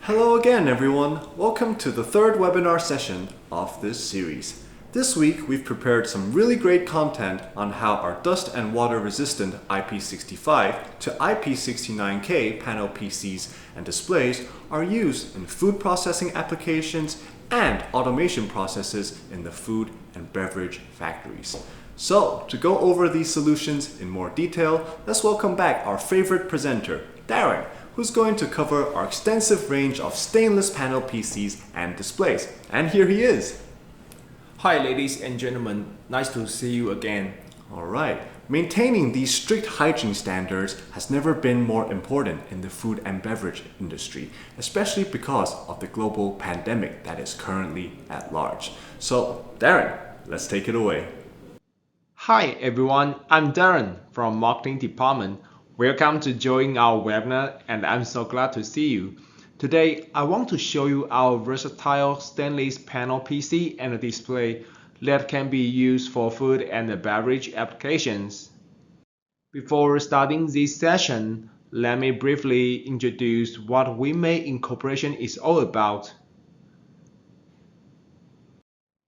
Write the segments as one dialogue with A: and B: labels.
A: Hello again, everyone. Welcome to the third webinar session of this series. This week, we've prepared some really great content on how our dust and water resistant IP65 to IP69K panel PCs and displays are used in food processing applications and automation processes in the food and beverage factories. So, to go over these solutions in more detail, let's welcome back our favorite presenter, Darren, who's going to cover our extensive range of stainless panel PCs and displays. And here he is.
B: Hi ladies and gentlemen, nice to see you again.
A: Alright, maintaining these strict hygiene standards has never been more important in the food and beverage industry, especially because of the global pandemic that is currently at large. So, Darren, let's take it away.
B: Hi everyone, I'm Darren from Marketing Department. Welcome to join our webinar and I'm so glad to see you. Today, I want to show you our versatile stainless panel PC and display that can be used for food and beverage applications. Before starting this session, let me briefly introduce what Winmate Inc. is all about.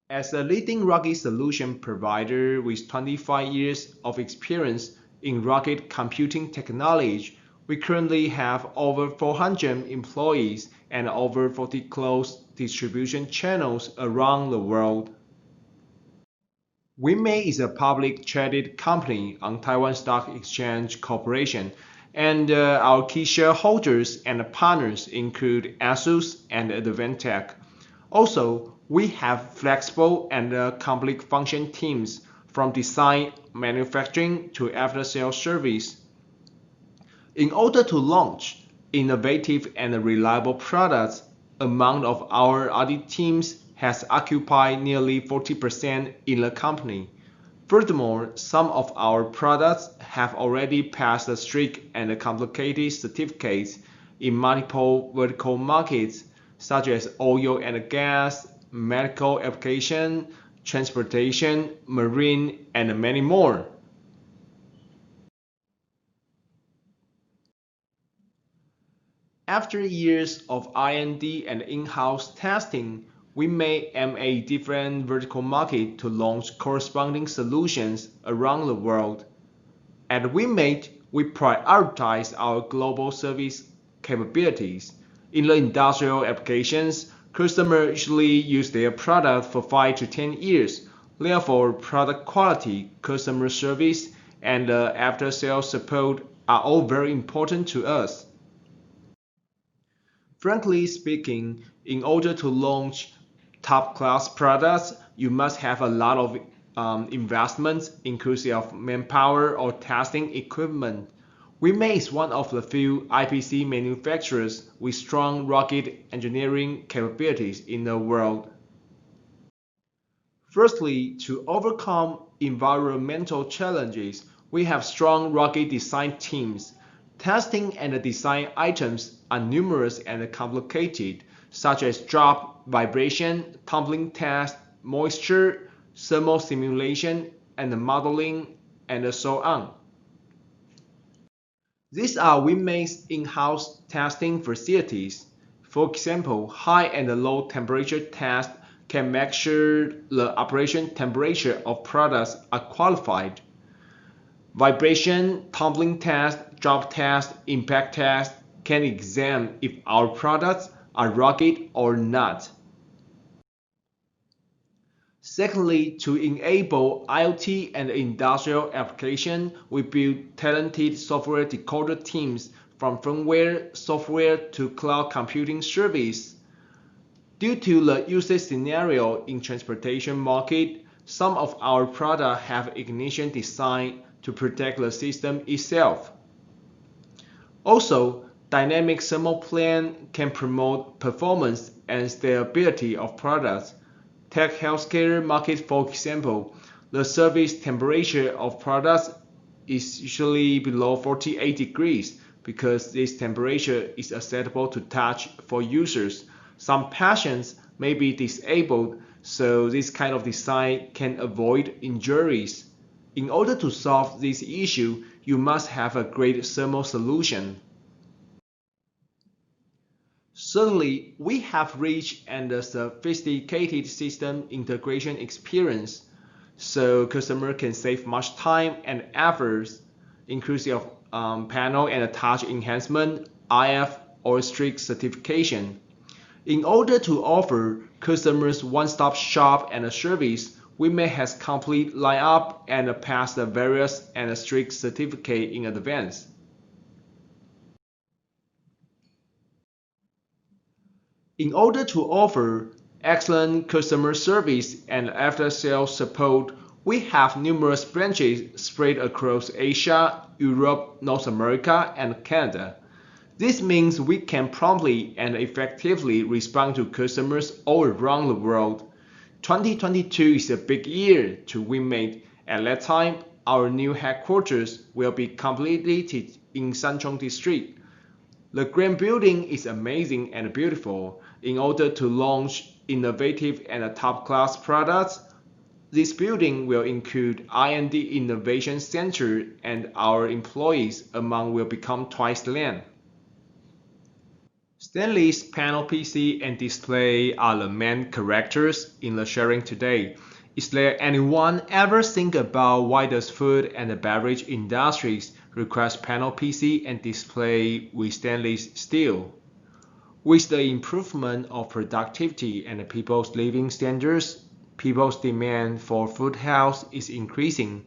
B: As a leading rugged solution provider with 25 years of experience in rugged computing technology, we currently have over 400 employees and over 40 closed distribution channels around the world. Winmate is a public traded company on Taiwan Stock Exchange Corporation, and our key shareholders and partners include ASUS and Advantech. Also, we have flexible and complete function teams from design, manufacturing to after-sales service. In order to launch innovative and reliable products, amount of our audit teams has occupied nearly 40% in the company. Furthermore, some of our products have already passed the strict and complicated certificates in multiple vertical markets, such as oil and gas, medical application, transportation, marine, and many more. After years of R&D and in-house testing, we may aim a different vertical market to launch corresponding solutions around the world. At Winmate, we prioritize our global service capabilities. In the industrial applications, customers usually use their product for 5 to 10 years. Therefore, product quality, customer service, and after-sales support are all very important to us. Frankly speaking, in order to launch top-class products, you must have a lot of investments, inclusive of manpower or testing equipment. Winmate is one of the few IPC manufacturers with strong rugged engineering capabilities in the world. Firstly, to overcome environmental challenges, we have strong rugged design teams. Testing and design items are numerous and complicated, such as drop, vibration, tumbling test, moisture, thermal simulation, and modeling, and so on. These are Winmate's in-house testing facilities. For example, high and low temperature test can make sure the operation temperature of products are qualified. Vibration, tumbling test, drop test, impact test can examine if our products are rugged or not. Secondly, to enable IoT and industrial application, we build talented software decoder teams from firmware, software to cloud computing service. Due to the usage scenario in transportation market, some of our products have ignition design to protect the system itself. Also, dynamic thermal plan can promote performance and stability of products. Take healthcare market for example, the service temperature of products is usually below 48 degrees because this temperature is acceptable to touch for users. Some patients may be disabled, so this kind of design can avoid injuries. In order to solve this issue, you must have a great thermal solution. Certainly, we have rich and sophisticated system integration experience, so customer can save much time and efforts, inclusive of panel and touch enhancement, IF or strict certification. In order to offer customers one-stop shop and a service, Winmate has complete lineup and passed the various and strict certificate in advance. In order to offer excellent customer service and after-sales support, we have numerous branches spread across Asia, Europe, North America, and Canada. This means we can promptly and effectively respond to customers all around the world. 2022 is a big year to Winmate. At that time, our new headquarters will be completed in Sanchong District. The grand building is amazing and beautiful. In order to launch innovative and top-class products, this building will include R&D Innovation Center, and our employees amount will become twice the land. Stanley's panel PC and display are the main characters in the sharing today. Is there anyone ever think about why does food and beverage industries request panel PC and display with stainless steel? With the improvement of productivity and people's living standards, people's demand for food health is increasing.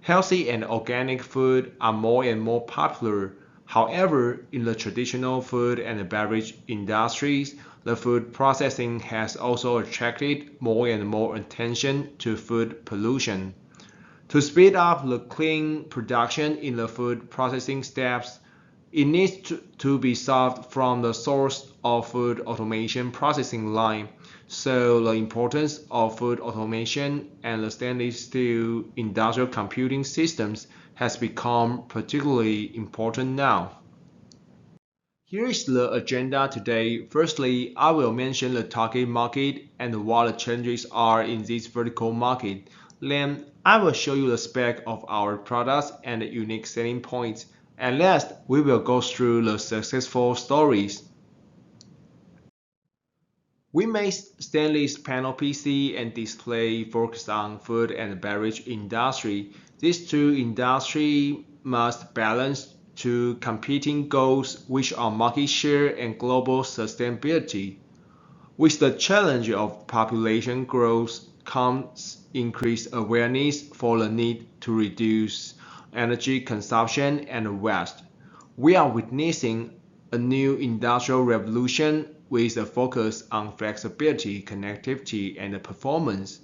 B: Healthy and organic food are more and more popular. However, in the traditional food and beverage industries, the food processing has also attracted more and more attention to food pollution. To speed up the clean production in the food processing steps, it needs to be solved from the source of food automation processing line. So the importance of food automation and the stainless steel industrial computing systems has become particularly important now. Here is the agenda today. Firstly, I will mention the target market and what the changes are in this vertical market. Then, I will show you the spec of our products and the unique selling points. And last, we will go through the successful stories. Winmate's stainless panel PC and display focus on food and beverage industry. These two industries must balance two competing goals, which are market share and global sustainability. With the challenge of population growth comes increased awareness for the need to reduce energy consumption and waste. We are witnessing a new industrial revolution with a focus on flexibility, connectivity, and performance.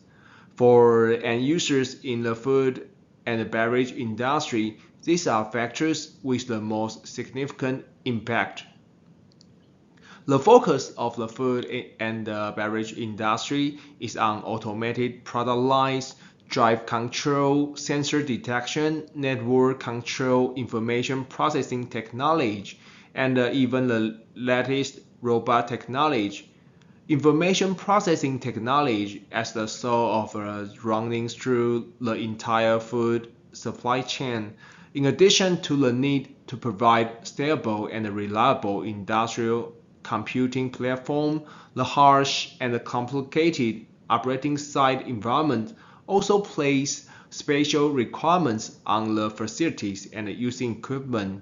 B: For end users in the food and beverage industry, these are factors with the most significant impact. The focus of the food and beverage industry is on automated product lines, drive control, sensor detection, network control, information processing technology, and even the latest robot technology. Information processing technology as the soul of running through the entire food supply chain. In addition to the need to provide stable and reliable industrial computing platform, the harsh and complicated operating site environment also place special requirements on the facilities and using equipment.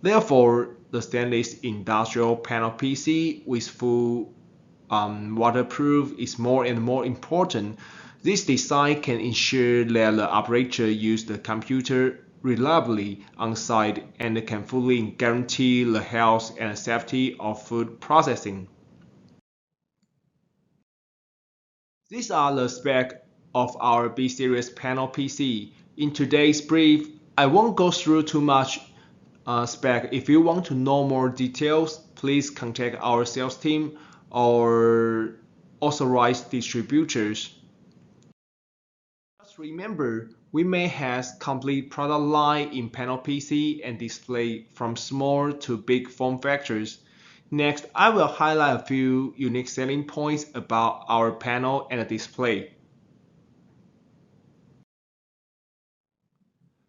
B: Therefore, the stainless industrial panel PC with full waterproof is more and more important. This design can ensure that the operator uses the computer reliably on site and can fully guarantee the health and safety of food processing. These are the specs of our B-Series panel PC. In today's brief, I won't go through too much spec. If you want to know more details, please contact our sales team or authorized distributors. Just remember, Winmate has complete product line in panel PC and display from small to big form factors. Next, I will highlight a few unique selling points about our panel and display.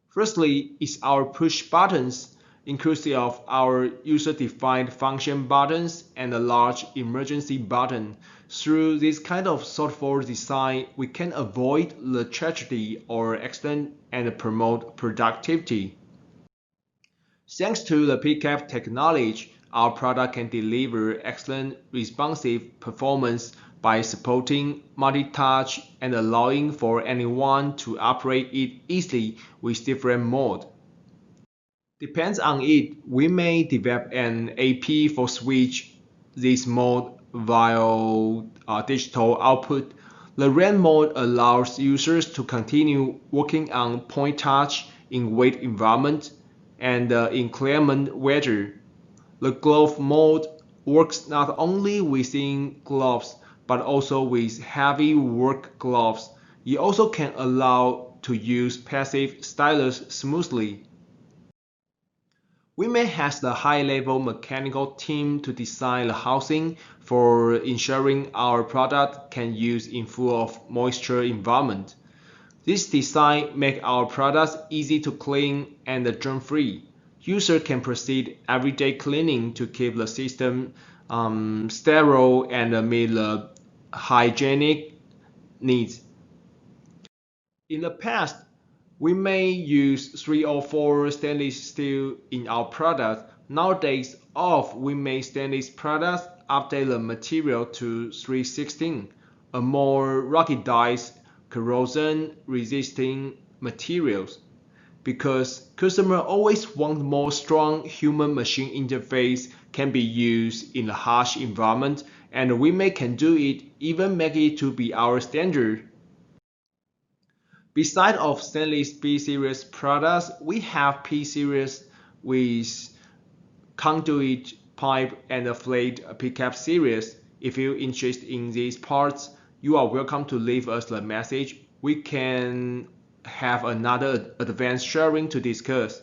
B: Firstly is our push buttons. inclusive of our user-defined function buttons and a large emergency button. Through this kind of thoughtful design, we can avoid the tragedy or accident and promote productivity. Thanks to the PCAP technology, our product can deliver excellent responsive performance by supporting multi-touch and allowing for anyone to operate it easily with different modes. Depends on it, we may develop an AP for switch this mode via digital output. The RAM mode allows users to continue working on point touch in wet environment and inclement weather. The glove mode works not only within gloves but also with heavy work gloves. It also can allow to use passive stylus smoothly. Winmate has the high-level mechanical team to design the housing for ensuring our product can use in full of moisture environment. This design makes our products easy to clean and germ-free. Users can proceed everyday cleaning to keep the system sterile and meet the hygienic needs. In the past, we may use 304 stainless steel in our product. Nowadays, all of Winmate stainless products update the material to 316, a more ruggedized, corrosion-resisting materials. Because customers always want more strong human-machine interface can be used in a harsh environment, and Winmate can do it, even make it to be our standard. Besides of stainless B series products, we have P series with conduit pipe and a flat PCAP series. If you're interested in these parts, you are welcome to leave us a message. We can have another advanced sharing to discuss.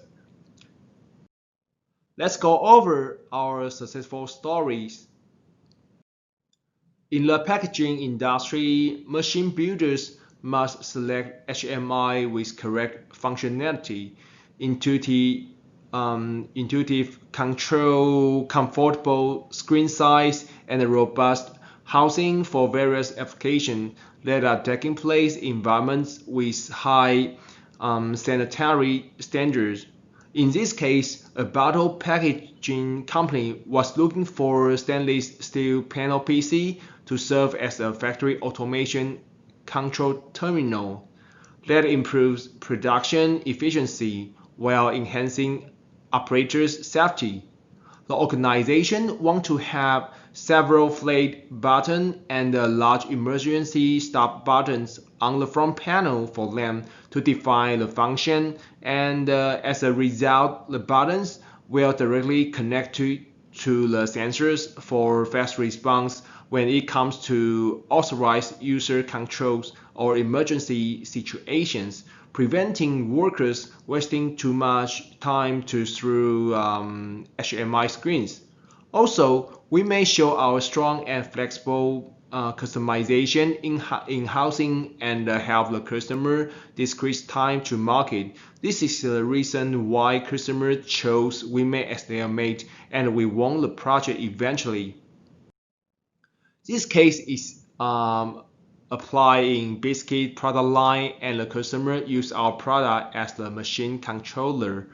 B: Let's go over our successful stories. In the packaging industry, machine builders must select HMI with correct functionality, intuitive control, comfortable screen size, and a robust housing for various applications that are taking place in environments with high sanitary standards. In this case, a bottle packaging company was looking for a stainless steel panel PC to serve as a factory automation control terminal that improves production efficiency while enhancing operators' safety. The organization wants to have several flat buttons and large emergency stop buttons on the front panel for them to define the function, and as a result, the buttons will directly connect to the sensors for fast response when it comes to authorized user controls or emergency situations, preventing workers wasting too much time through HMI screens. Also, we may show our strong and flexible customization in housing and help the customer decrease time to market. This is the reason why customers chose Winmate as their mate, and we won the project eventually. This case is applied in biscuit product line, and the customer use our product as the machine controller.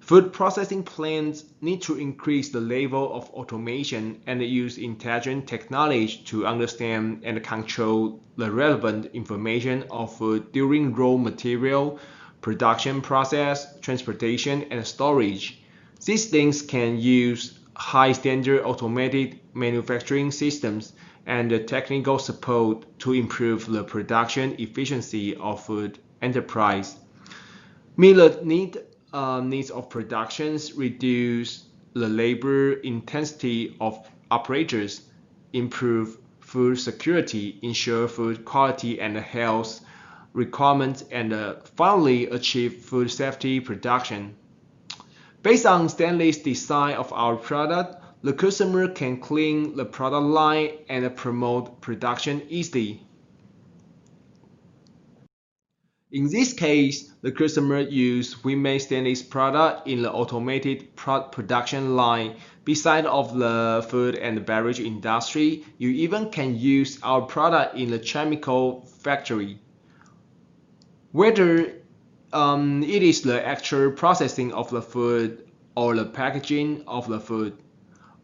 B: Food processing plants need to increase the level of automation and use intelligent technology to understand and control the relevant information of food during raw material, production process, transportation, and storage. These things can use high standard automated manufacturing systems and technical support to improve the production efficiency of food enterprise. Meet the needs of productions, reduce the labor intensity of operators, improve food security, ensure food quality and health requirements, and finally achieve food safety production. Based on stainless design of our product, the customer can clean the product line and promote production easily. In this case, the customer used Winmate stainless product in the automated production line. Beside of the food and beverage industry, you even can use our product in the chemical factory. Whether it is the actual processing of the food or the packaging of the food,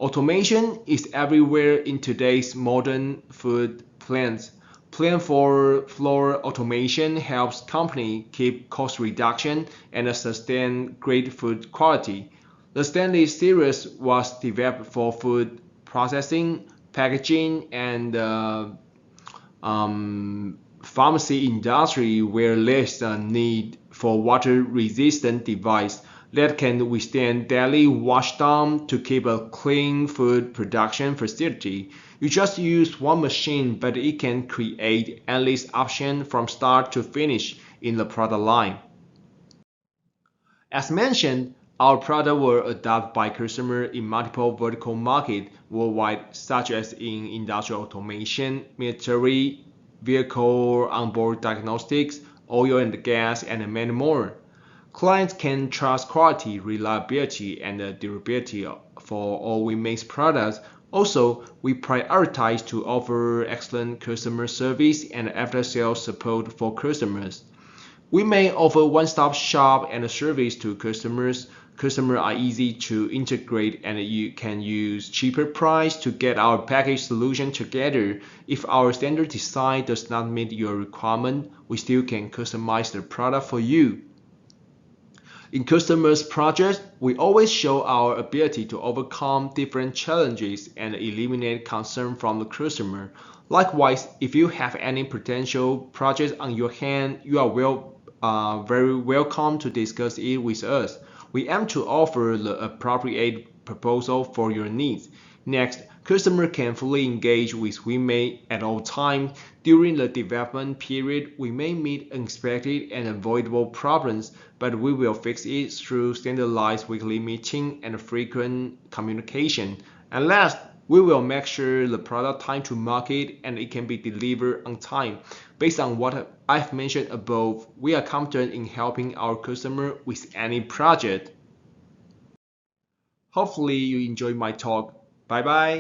B: automation is everywhere in today's modern food plants. Plant floor automation helps companies keep cost reduction and sustain great food quality. The stainless series was developed for food processing, packaging, and pharmacy industry where there's a need for water-resistant device that can withstand daily washdown to keep a clean food production facility. You just use one machine, but it can create endless options from start to finish in the product line. As mentioned, our product were adopted by customers in multiple vertical markets worldwide, such as in industrial automation, military, vehicle onboard diagnostics, oil and gas, and many more. Clients can trust quality, reliability, and durability for all Winmate products. Also, we prioritize to offer excellent customer service and after-sales support for customers. We may offer one-stop shop and service to customers. Customers are easy to integrate and you can use cheaper price to get our package solution together. If our standard design does not meet your requirement, we still can customize the product for you. In customers' projects, we always show our ability to overcome different challenges and eliminate concern from the customer. Likewise, if you have any potential projects on your hand, you are very welcome to discuss it with us. We aim to offer the appropriate proposal for your needs. Next, customer can fully engage with Winmate at all times. During the development period, we may meet unexpected and avoidable problems, but we will fix it through standardized weekly meeting and frequent communication. And last, we will make sure the product time to market and it can be delivered on time. Based on what I've mentioned above, we are confident in helping our customer with any project. Hopefully you enjoyed my talk. Bye bye.